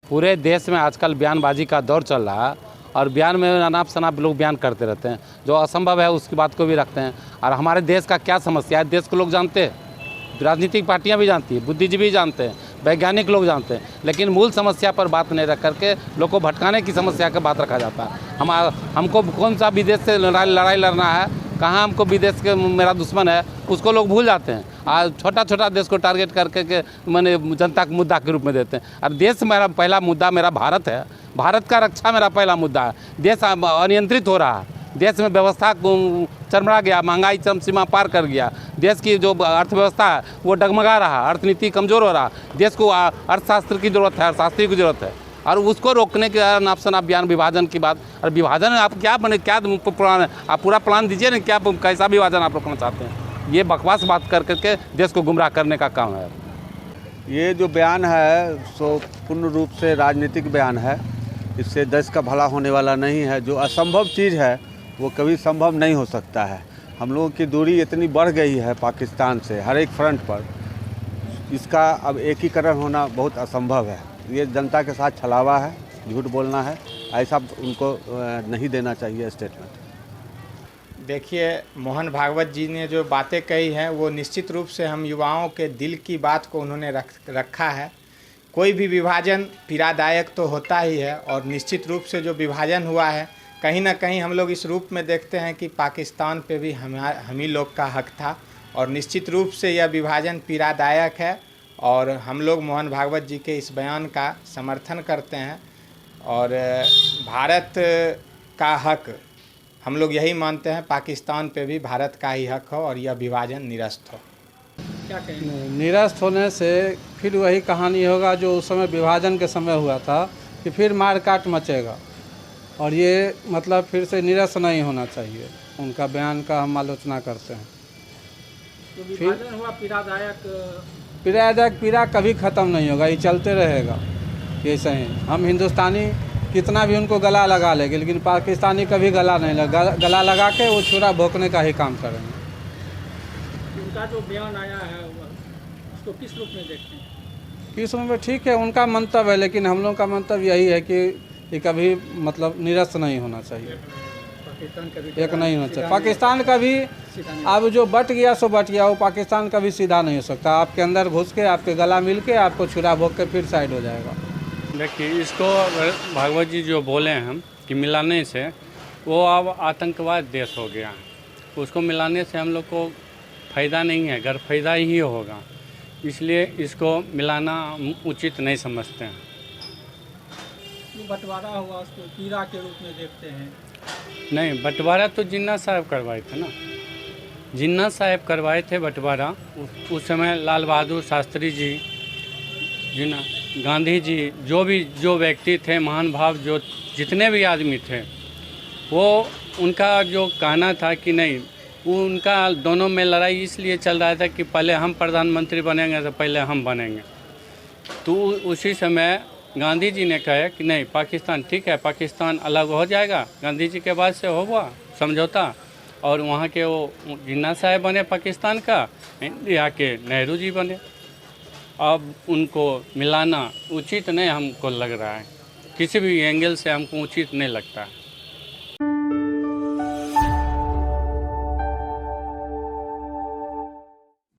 पूरे देश में आजकल बयानबाजी का दौर चल रहा है और बयान में अनाप शनाप लोग बयान करते रहते हैं, जो असंभव है उसकी बात को भी रखते हैं। और हमारे देश का क्या समस्या है देश को लोग जानते हैं, राजनीतिक पार्टियां भी जानती है, बुद्धिजीवी जानते हैं, वैज्ञानिक लोग जानते हैं, लेकिन मूल समस्या पर बात नहीं रख करके लोग को भटकाने की समस्या का बात रखा जाता है। हमको कौन सा विदेश से लड़ाई लड़ना है, कहाँ हमको विदेश के मेरा दुश्मन है, उसको लोग भूल जाते हैं। आज छोटा छोटा देश को टारगेट करके के मैंने जनता का मुद्दा के रूप में देते हैं। और देश मेरा पहला मुद्दा मेरा भारत है, भारत का रक्षा मेरा पहला मुद्दा है। देश अनियंत्रित हो रहा है, देश में व्यवस्था चरमरा गया, महंगाई चरम सीमा पार कर गया, देश की जो अर्थव्यवस्था है वो डगमगा रहा, अर्थनीति कमज़ोर हो रहा, देश को अर्थशास्त्र की ज़रूरत है, अर्थशास्त्री की ज़रूरत है। और उसको रोकने के नाप शनाप बयान विभाजन की बात। और विभाजन आप क्या बने, क्या प्लान है, आप पूरा प्लान दीजिए ना, क्या कैसा विभाजन आप रोकना चाहते हैं। ये बकवास बात कर करके देश को गुमराह करने का काम है। ये जो बयान है सो पूर्ण रूप से राजनीतिक बयान है, इससे देश का भला होने वाला नहीं है। जो असंभव चीज़ है वो कभी संभव नहीं हो सकता है। हम लोगों की दूरी इतनी बढ़ गई है पाकिस्तान से हर एक फ्रंट पर, इसका अब एकीकरण होना बहुत असंभव है। ये जनता के साथ छलावा है, झूठ बोलना है, ऐसा उनको नहीं देना चाहिए स्टेटमेंट। देखिए, मोहन भागवत जी ने जो बातें कही हैं वो निश्चित रूप से हम युवाओं के दिल की बात को उन्होंने रखा है। कोई भी विभाजन पीड़ादायक तो होता ही है, और निश्चित रूप से जो विभाजन हुआ है कहीं ना कहीं हम लोग इस रूप में देखते हैं कि पाकिस्तान पे भी हम ही लोग का हक था, और निश्चित रूप से यह विभाजन पीड़ादायक है। और हम लोग मोहन भागवत जी के इस बयान का समर्थन करते हैं, और भारत का हक हम लोग यही मानते हैं, पाकिस्तान पे भी भारत का ही हक हो और यह विभाजन निरस्त हो। क्या कहेंगे? निरस्त होने से फिर वही कहानी होगा जो उस समय विभाजन के समय हुआ था, कि फिर मारकाट मचेगा, और ये मतलब फिर से निरस्त नहीं होना चाहिए। उनका बयान का हम आलोचना करते हैं। तो विभाजन हुआ पीड़ा कभी ख़त्म नहीं होगा, ये चलते रहेगा। ये सही, हम हिंदुस्तानी कितना भी उनको गला लगा लेंगे, लेकिन पाकिस्तानी कभी गला नहीं गला लगा के वो छुरा भोंकने का ही काम करेंगे। उनका जो बयान आया है उसको किस रूप में देखते हैं? किस रूप में ठीक है, उनका मंतव्य है, लेकिन हम लोग का मंतव्य यही है कि ये कभी मतलब निरस्त नहीं होना चाहिए, एक नहीं होना चाहिए। पाकिस्तान का भी अब जो बट गया सो बट गया, वो पाकिस्तान का भी सीधा नहीं हो सकता। आपके अंदर घुस के, आपके गला मिल के, आपको छुरा भोंक के फिर साइड हो जाएगा। देखिए, इसको भागवत जी जो बोले हम कि मिलाने से वो अब आतंकवाद देश हो गया है, उसको मिलाने से हम लोग को फ़ायदा नहीं है, गैरफायदा ही होगा। इसलिए इसको मिलाना हम उचित नहीं समझते हैं। बंटवारा हुआ उसको पीड़ा के रूप में देखते हैं? नहीं, बंटवारा तो जिन्ना साहब करवाए थे ना, जिन्ना साहब करवाए थे बंटवारा। उस समय लाल बहादुर शास्त्री जी, जिन्ना गांधी जी, जो व्यक्ति थे महान भाव, जो जितने भी आदमी थे, वो उनका जो कहना था कि नहीं, वो उनका दोनों में लड़ाई इसलिए चल रहा था कि पहले हम प्रधानमंत्री बनेंगे तो पहले हम बनेंगे। तो उसी समय गांधी जी ने कहा कि नहीं, पाकिस्तान ठीक है, पाकिस्तान अलग हो जाएगा। गांधी जी के बाद से हुआ समझौता, और वहाँ के वो जिन्ना साहब बने पाकिस्तान का, यहाँ के नेहरू जी बने। अब उनको मिलाना उचित नहीं हमको लग रहा है, किसी भी एंगल से हमको उचित नहीं लगता है।